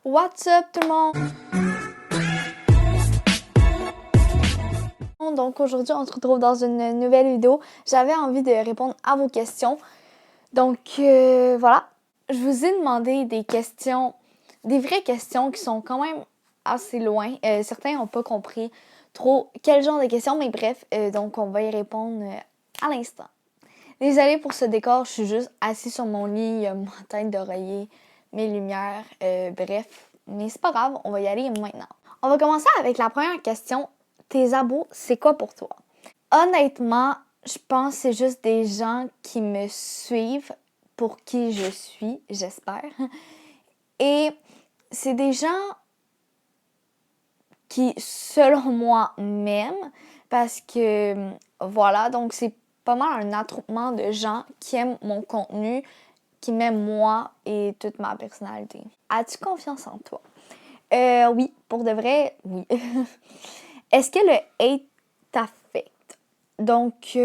What's up tout le monde? Donc aujourd'hui, on se retrouve dans une nouvelle vidéo. J'avais envie de répondre à vos questions. Donc voilà, je vous ai demandé des questions, des vraies questions qui sont quand même assez loin. Certains n'ont pas compris trop quel genre de questions, mais bref, donc on va y répondre à l'instant. Désolée pour ce décor, je suis juste assise sur mon lit, ma tête d'oreiller, mes lumières, bref. Mais c'est pas grave, on va y aller maintenant. On va commencer avec la première question. Tes abos, c'est quoi pour toi? Honnêtement, je pense que c'est juste des gens qui me suivent pour qui je suis, j'espère. Et c'est des gens qui, selon moi, m'aiment parce que, voilà, donc c'est pas mal un attroupement de gens qui aiment mon contenu, qui m'aiment moi et toute ma personnalité. As-tu confiance en toi? Oui, pour de vrai, oui. Est-ce que le hate t'affecte? Donc,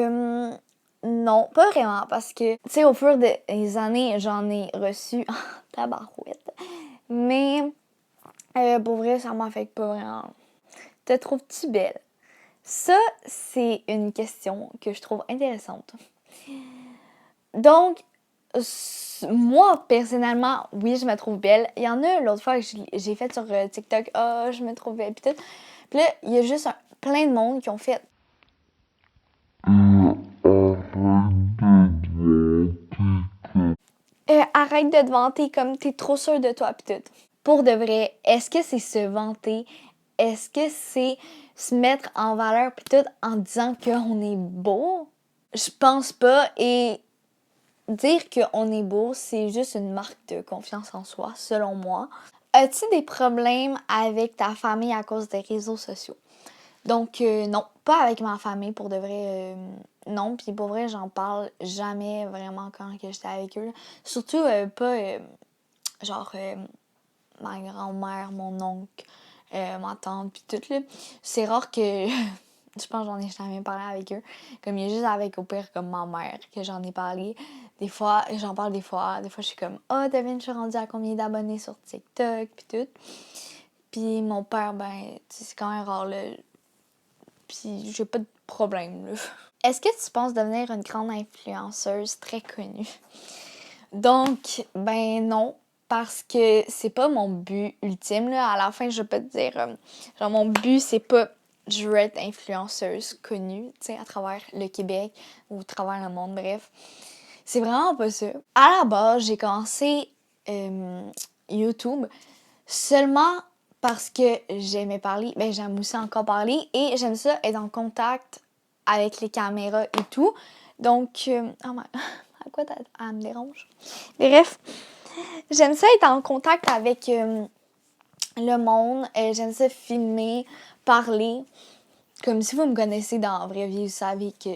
non, pas vraiment, parce que, tu sais, au fur des années, j'en ai reçu en tabarouette. Mais, pour vrai, ça m'affecte pas vraiment. Te trouves-tu belle? Ça, c'est une question que je trouve intéressante. Donc, moi, personnellement, oui, je me trouve belle. Il y en a l'autre fois que j'ai fait sur TikTok, « Ah, je me trouve belle », puis tout. Puis là, il y a juste plein de monde qui ont fait « Arrête de te vanter comme t'es trop sûre de toi », puis tout. Pour de vrai, est-ce que c'est se vanter? Est-ce que c'est se mettre en valeur, puis tout, en disant qu'on est beau? Je pense pas, et dire qu'on est beau, c'est juste une marque de confiance en soi, selon moi. As-tu des problèmes avec ta famille à cause des réseaux sociaux? Donc, non, pas avec ma famille, pour de vrai, non. Puis pour vrai, j'en parle jamais vraiment quand que j'étais avec eux. Surtout pas, genre, ma grand-mère, mon oncle, ma tante, puis tout, là. C'est rare que... Je pense que j'en ai jamais parlé avec eux. Comme il y a juste avec, au pire, comme ma mère que j'en ai parlé. Des fois, j'en parle des fois. Des fois, je suis comme « Ah, devine, je suis rendue à combien d'abonnés sur TikTok, puis tout. » Puis mon père, ben, c'est quand même rare, là. Puis j'ai pas de problème, là. Est-ce que tu penses devenir une grande influenceuse très connue? Donc, ben non. Parce que c'est pas mon but ultime, là. À la fin, je vais pas te dire... genre, mon but, c'est pas... Je veux être influenceuse connue, tu sais, à travers le Québec ou à travers le monde, bref. C'est vraiment pas ça. À la base, j'ai commencé YouTube seulement parce que j'aimais parler. Ben, j'aime aussi encore parler et j'aime ça être en contact avec les caméras et tout. Donc, oh my... à quoi elle me dérange? Bref, j'aime ça être en contact avec le monde. J'aime ça filmer, parler. Comme si vous me connaissez dans la vraie vie, vous savez que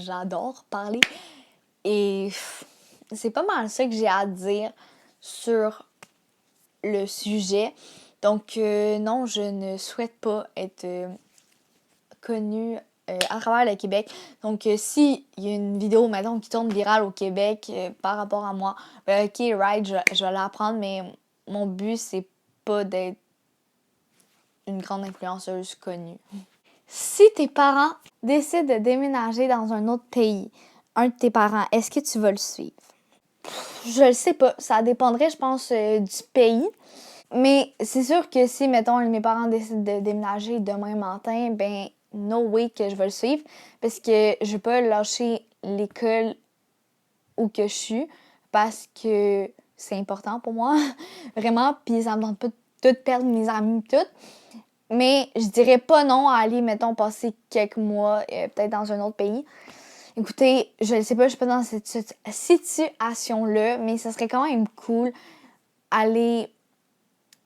j'adore parler. Et c'est pas mal ça que j'ai à dire sur le sujet. Donc non, je ne souhaite pas être connue à travers le Québec. Donc si il y a une vidéo, mettons, qui tourne virale au Québec par rapport à moi, ben, ok, right, je vais l'apprendre, mais mon but, c'est pas d'être une grande influenceuse connue. Si tes parents décident de déménager dans un autre pays, un de tes parents, est-ce que tu vas le suivre? Je le sais pas. Ça dépendrait, je pense, du pays. Mais c'est sûr que si, mettons, mes parents décident de déménager demain matin, ben, no way que je vais le suivre. Parce que je vais pas lâcher l'école où que je suis. Parce que c'est important pour moi. Vraiment. Puis ça me tente pas de tout perdre mes amis, tout. Mais je dirais pas non à aller, mettons, passer quelques mois, peut-être dans un autre pays. Écoutez, je ne sais pas, je suis pas dans cette situation-là, mais ça serait quand même cool aller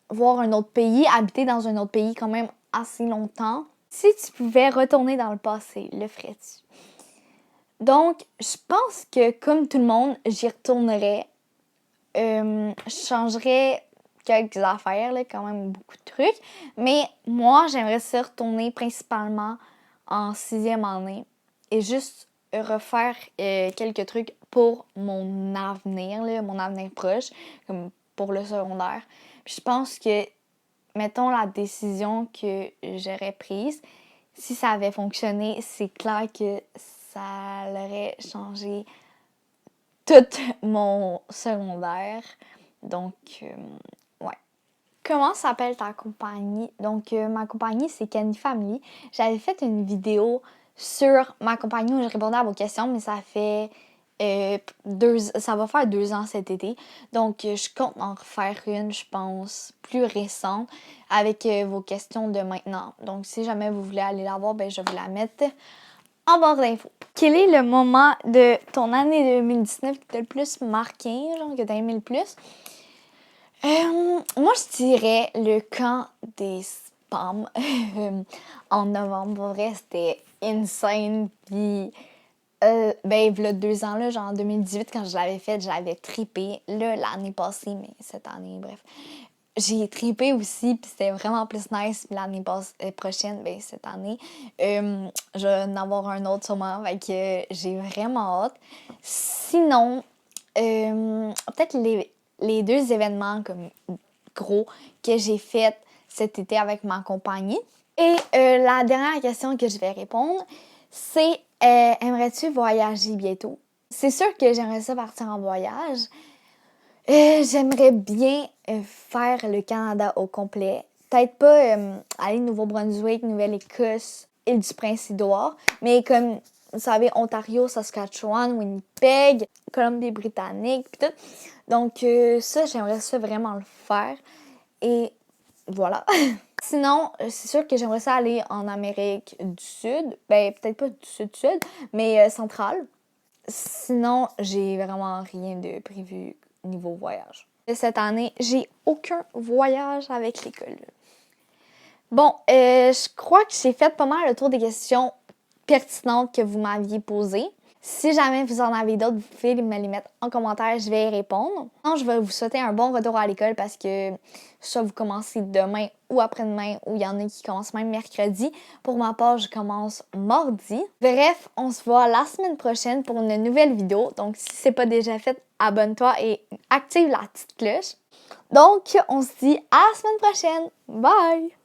voir un autre pays, habiter dans un autre pays quand même assez longtemps. Si tu pouvais retourner dans le passé, le ferais-tu? Donc, je pense que comme tout le monde, j'y retournerais. Je changerais quelques affaires, là, quand même beaucoup de trucs. Mais moi, j'aimerais ça retourner principalement en 6e année et juste refaire quelques trucs pour mon avenir, là, mon avenir proche, comme pour le secondaire. Puis je pense que, mettons, la décision que j'aurais prise, si ça avait fonctionné, c'est clair que ça aurait changé tout mon secondaire. Donc, ouais. Comment s'appelle ta compagnie? Donc, ma compagnie, c'est Candy Family. J'avais fait une vidéo sur ma compagnie où je répondais à vos questions, mais ça fait ça va faire 2 ans cet été. Donc, je compte en refaire une, je pense, plus récente avec vos questions de maintenant. Donc, si jamais vous voulez aller la voir, ben, je vais vous la mettre en barre d'infos. Quel est le moment de ton année 2019 qui t'a le plus marqué, genre que t'as aimé le plus? Moi, je dirais le camp des spams en novembre. Pour vrai, c'était insane. Puis, ben, il y a 2 ans, là, genre en 2018, quand je l'avais fait, j'avais trippé. Là, l'année passée, mais cette année, bref. J'ai trippé aussi, puis c'était vraiment plus nice. Puis l'année prochaine, ben, cette année, je vais en avoir un autre sûrement. Fait que j'ai vraiment hâte. Sinon, peut-être les 2 événements comme gros que j'ai fait cet été avec ma compagnie. Et la dernière question que je vais répondre, c'est aimerais-tu voyager bientôt? C'est sûr que j'aimerais ça partir en voyage. J'aimerais bien faire le Canada au complet. Peut-être pas aller Nouveau-Brunswick, Nouvelle-Écosse, Île-du-Prince-Édouard, mais comme vous savez, Ontario, Saskatchewan, Winnipeg, Colombie-Britannique, pis tout. Donc ça, j'aimerais ça vraiment le faire. Et voilà. Sinon, c'est sûr que j'aimerais ça aller en Amérique du Sud. Ben, peut-être pas du Sud-Sud, mais centrale. Sinon, j'ai vraiment rien de prévu niveau voyage. Cette année, j'ai aucun voyage avec l'école. Bon, je crois que j'ai fait pas mal le tour des questions pertinentes que vous m'aviez posées. Si jamais vous en avez d'autres, vous pouvez me les mettre en commentaire, je vais y répondre. Sinon, je vais vous souhaiter un bon retour à l'école parce que soit vous commencez demain ou après-demain, ou il y en a qui commencent même mercredi. Pour ma part, je commence mardi. Bref, on se voit la semaine prochaine pour une nouvelle vidéo. Donc, si c'est pas déjà fait, abonne-toi et active la petite cloche. Donc, on se dit à la semaine prochaine. Bye!